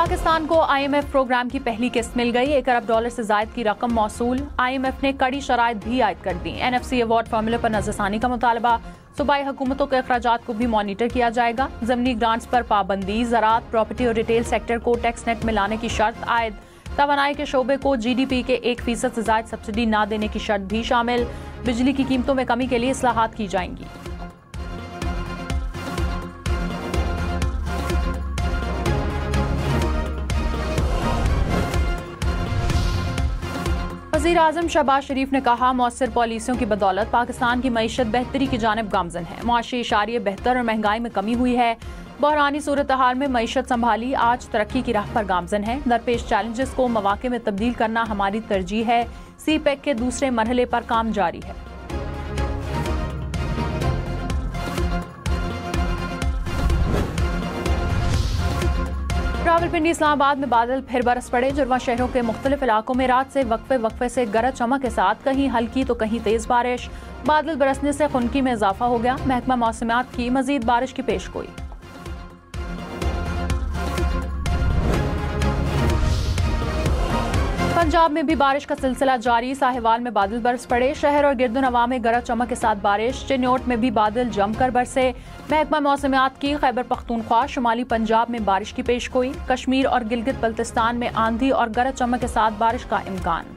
पाकिस्तान को IMF programme की पहली किस्त मिल गई। $1 अरब से जायद की रकम मौसूल। IMF ने कड़ी शराइत भी आयद कर दी। NFC अवार्ड फार्मूले पर नजरसानी का मुतालबा। सूबाई हुकूमतों के अखराजात को भी मॉनिटर किया जाएगा। जमनी ग्रांट्स पर पाबंदी। ज़राअत, प्रॉपर्टी और रिटेल सेक्टर को टैक्स नेट में लाने की शर्त आयद। तवानाई के शोबे को GDP के 1% से जायद सब्सिडी न देने की शर्त भी शामिल। बिजली की कीमतों में कमी के लिए इस्लाहात की जाएंगी। वज़ीर आज़म शहबाज शरीफ ने कहा, मौसर पॉलिसियों की बदौलत पाकिस्तान की मईशत बेहतरी की जानिब गामजन है। मुआशी इशारिये बेहतर और महंगाई में कमी हुई है। बहरानी सूरत हाल में मईशत संभाली, आज तरक्की की राह पर गामजन है। दरपेश चैलेंजेस को मौके में तब्दील करना हमारी तरजीह है। CPEC के दूसरे मरहले पर काम जारी है। रावलपिंडी इस्लामाबाद में बादल फिर बरस पड़े। जुर्वा शहरों के मुख्तलिफ इलाकों में रात से वक्फे से गरज चमक के साथ कहीं हल्की तो कहीं तेज बारिश। बादल बरसने से खुनकी में इजाफा हो गया। महकमा मौसमियात की मजीद बारिश की पेशगोई। पंजाब में भी बारिश का सिलसिला जारी। साहिवाल में बादल बरस पड़े। शहर और गिरदुनवा में गरज चमक के साथ बारिश। चिन्योट में भी बादल जमकर बरसे। महकमा मौसमियात की खैबर पख्तूनख्वा शुमाली पंजाब में बारिश की पेशगोई। कश्मीर और गिलगित बल्तिस्तान में आंधी और गरज चमक के साथ बारिश का इम्कान।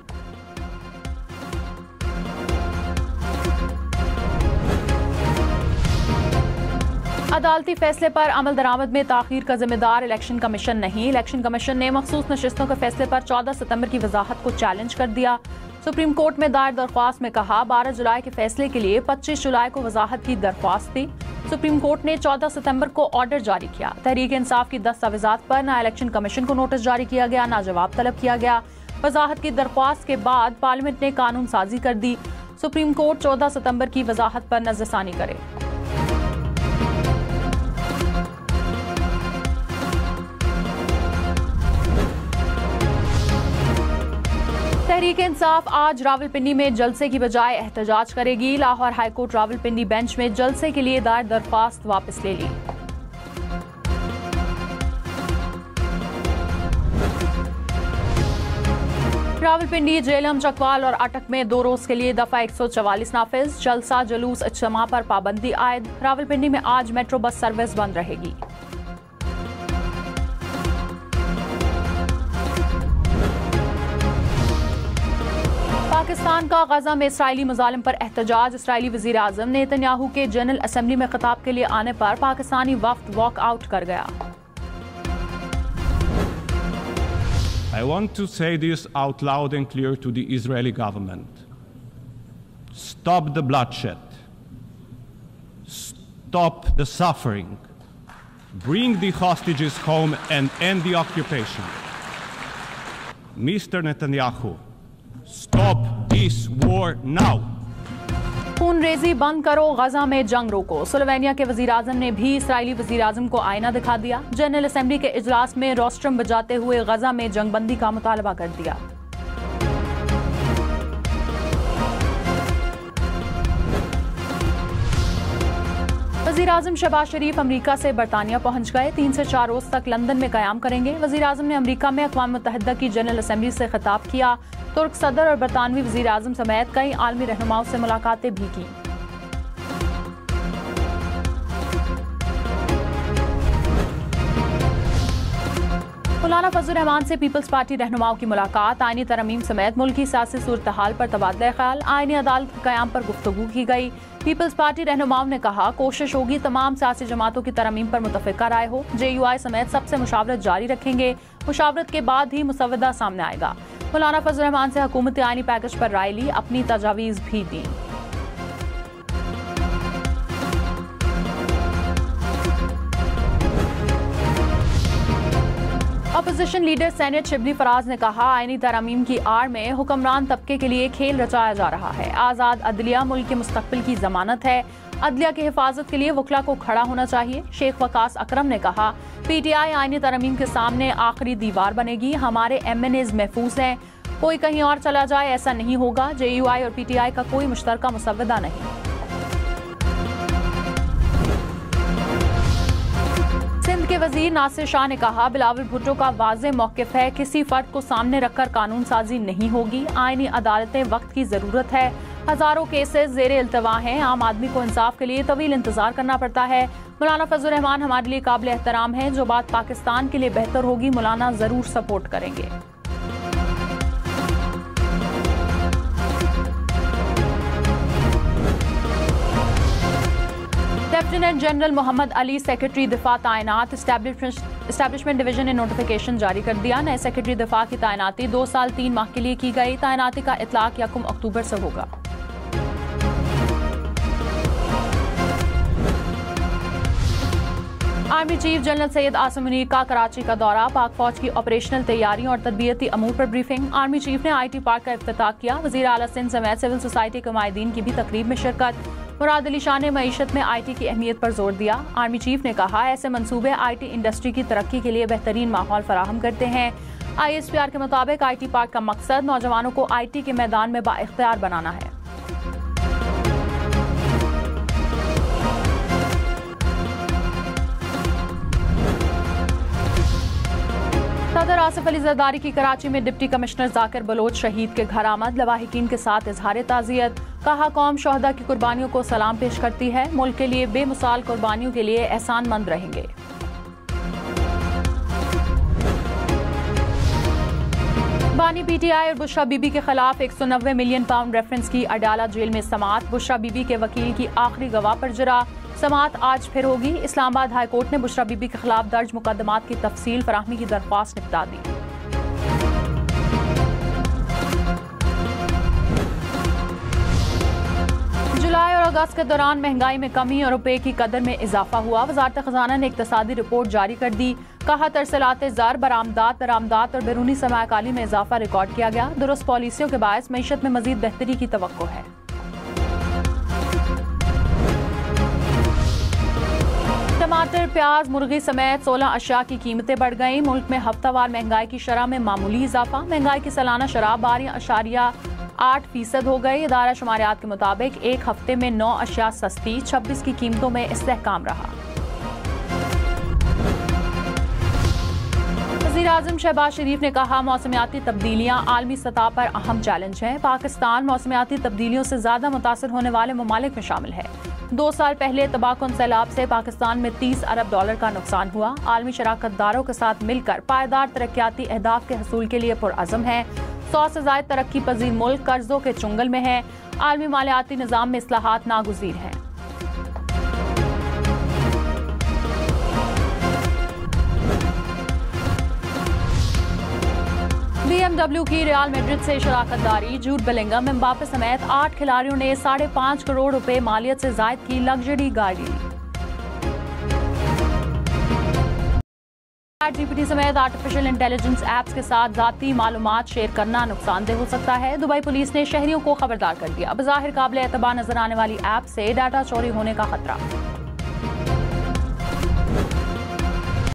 अदालती फैसले पर अमल दरामद में ताखीर का जिम्मेदार इलेक्शन कमीशन नहीं। इलेक्शन कमीशन ने मखसूस नशिस्तों के फैसले पर 14 सितंबर की वजाहत को चैलेंज कर दिया। सुप्रीम कोर्ट में दायर दरख्वास्त में कहा, 12 जुलाई के फैसले के लिए 25 जुलाई को वजाहत की दरख्वास्त थी। सुप्रीम कोर्ट ने 14 सितंबर को ऑर्डर जारी किया। तहरीक इंसाफ की दस्तावेजात पर ना इलेक्शन कमीशन को नोटिस जारी किया गया, ना जवाब तलब किया गया। वजाहत की दरख्वास्त के बाद पार्लियामेंट ने कानून साजी कर दी। सुप्रीम कोर्ट 14 सितंबर की वजाहत पर नजरसानी करे। तहरीक इंसाफ आज रावलपिंडी में जलसे की बजाय एहतजाज करेगी। लाहौर हाईकोर्ट रावलपिंडी बेंच में जलसे के लिए दायर दरख्वास्त वापस ले ली। रावलपिंडी, जेलम, चकवाल और अटक में 2 रोज के लिए दफा 144 नाफिज। जलसा, जुलूस, इज्तिमा पर पाबंदी आयद। रावलपिंडी में आज मेट्रो बस सर्विस बंद रहेगी। पाकिस्तान का गजा में इसराइली मुजालिम पर एहतजाज। इसराइली वजीर आजम नेतन्याहू के जनरल असेंबली में खिताब के लिए आने पर पाकिस्तानी वफ्द वॉक आउट कर गया। I want to say this out loud and clear to the Israeli government. Stop the bloodshed. Stop the suffering. Bring the hostages home and end the occupation. Mr. Netanyahu, stop this war now. खून रेजी बंद करो, गजा में जंग रोको। Slovenia के वजीर आजम ने भी इसराइली वजीर आजम को आईना दिखा दिया। जनरल असेंबली के इजलास में रोस्ट्रम बजाते हुए गजा में जंगबंदी का मुतालबा कर दिया। वज़ीर आज़म शहबाज शरीफ अमरीका से बरतानिया पहुंच गए। 3 से 4 रोज तक लंदन में क़याम करेंगे। वज़ीर आज़म ने अमरीका में अक़वाम मुत्तहिदा की जनरल असेंबली से खिताब किया। तुर्क सदर और बरतानवी वज़ीर आज़म समेत कई आलमी रहनुमाओं से मुलाकातें भी की। मौलाना फजल रहमान से पीपल्स पार्टी रहनुमाओं की मुलाकात। आईनी तरमीम समेत मुल्क की सियासी सूरत हाल पर तबादला ख्याल। आईनी अदालत के क़याम पर गुफ्तगू की गई। पीपल्स पार्टी रहनुमाओं ने कहा, कोशिश होगी तमाम सियासी जमातों की तरमीम पर मुतफ़िक़ा राय हो। JUI समेत सबसे मुशावरत जारी रखेंगे। मुशावरत के बाद ही मुसवदा सामने आएगा। मौलाना फजल रहमान से हुकूमती आईनी पैकेज पर राय ली, अपनी तजावीज़ भी दी। Opposition leader senate Shibli Faraz ने कहा, आईनी तरमीम की आड़ में हुक्मरान तबके के लिए खेल रचाया जा रहा है। आज़ाद अदलिया मुल्क के मुस्तकबिल की जमानत है। अदलिया की हिफाजत के लिए वकला को खड़ा होना चाहिए। शेख वकास अकरम ने कहा, PTI आईनी तरमीम के सामने आखिरी दीवार बनेगी। हमारे MNAs महफूज हैं। कोई कहीं और चला जाए ऐसा नहीं होगा। JUI और PTI का कोई मुश्तरका मुसवदा नहीं। सिंध के के वजीर नासिर शाह ने कहा, बिलावल भुट्टो का वाज़ेह मौक़िफ़ है, किसी फर्द को सामने रखकर कानून साजी नहीं होगी। आईनी अदालतें वक्त की ज़रूरत है। हज़ारों केसेस ज़ेरे इल्तवा हैं। आम आदमी को इंसाफ के लिए तवील इंतजार करना पड़ता है। मौलाना फजलुर रहमान हमारे लिए काबिल एहतराम है। जो बात पाकिस्तान के लिए बेहतर होगी, मौलाना ज़रूर सपोर्ट करेंगे। Lieutenant general Mohammad Ali secretary दिफा तैनात। एस्टैब्लिशमेंट डिवीजन ने नोटिफिकेशन जारी कर दिया। नए सेक्रेटरी दिफा की तैनाती 2 साल 3 माह के लिए की गई। तैनाती का इतलाक 1 अक्टूबर से होगा। Army chief general Syed Asim Munir का कराची का दौरा। पाक फौज की ऑपरेशनल तैयारियों और तदबीरती अमूर पर ब्रीफिंग। आर्मी चीफ ने IT पार्क का इफ्तिताह किया। वज़ीर आला सिंध समेत सिविल सोसाइटी के नुमाइंदीन की भी तकरीब में शिरकत। मुराद अली शाह ने मईशत में IT की अहमियत पर जोर दिया। आर्मी चीफ ने कहा, ऐसे मंसूबे IT इंडस्ट्री की तरक्की के लिए बेहतरीन माहौल फराहम करते हैं। ISPR के मुताबिक IT पार्क का मकसद नौजवानों को IT के मैदान में बाइख्तियार बनाना है। सदर आसिफ अली जरदारी की कराची में डिप्टी कमिश्नर जाकिर बलोच शहीद के घर आमद। लवाहिकीन के साथ इजहार ताज़ियत। कहा, कौम शोहदा की कुर्बानियों को सलाम पेश करती है। मुल्क के लिए बेमिसाल कुर्बानियों के लिए एहसानमंद रहेंगे। बानी PTI और बुशरा बीबी के खिलाफ 190 मिलियन पाउंड रेफरेंस की अडाला जेल में समाअत। बुशरा बीबी के वकील की आखिरी गवाह पर जरा। समाअत आज फिर होगी। इस्लामाबाद हाई कोर्ट ने बुशरा बीबी के खिलाफ दर्ज मुकदमात की तफसील फराहमी की दरख्वास्त निपटा दी। जुलाई और अगस्त के दौरान महंगाई में कमी और रुपए की कदर में इजाफा हुआ। वजारत खजाना ने इक्तसादी रिपोर्ट जारी कर दी। कहा, तरसलाते ज़र, बरामदात और बैरूनी सरमायाकारी में इजाफा रिकॉर्ड किया गया। दुरुस्त पॉलिसियों के बायस मईशत में मजीद बेहतरी की तवक्को है। टमाटर, प्याज, मुर्गी समेत 16 अशिया की कीमतें बढ़ गईं। मुल्क में हफ्तावार महंगाई की शरह में मामूली इजाफा। महंगाई की सालाना शरह 12.8% हो गई। इदारा शुमारियात के मुताबिक एक हफ्ते में 9 अशिया सस्ती, 26 की कीमतों में इस्तेहकाम रहा। वज़ीर-ए-आज़म शहबाज शरीफ ने कहा, मौसमियाती तब्दीलियां आलमी सतह पर अहम चैलेंज हैं। पाकिस्तान मौसमियाती तब्दीलियों से ज्यादा मुतासर होने वाले ममालिक में शामिल है। 2 साल पहले तबाहकुन सैलाब से पाकिस्तान में $30 अरब का नुकसान हुआ। आलमी शराकतदारों के साथ मिलकर पायदार तरक्याती अहदाफ के हसूल के लिए पुरअज़म है। 100 से ज़ायद तरक्की पजीर मुल्क कर्जों के चुंगल में है। आलमी मालियाती निज़ाम में इस्लाहात नागुज़ीर हैं। BMW की रियल मैड्रिड से शराकतदारी। जूड बेलिंगम, एम्बापे समेत 8 खिलाड़ियों ने 5.5 करोड़ रुपए मालियत से जायद की लग्जरी गाड़ी। GPT समेत आर्टिफिशियल इंटेलिजेंस ऐप्स के साथ जाती मालूमात शेयर करना नुकसानदेह हो सकता है। दुबई पुलिस ने शहरियों को खबरदार कर दिया। बज़ाहिर काबिल एतबार नजर आने वाली ऐप से डाटा चोरी होने का खतरा।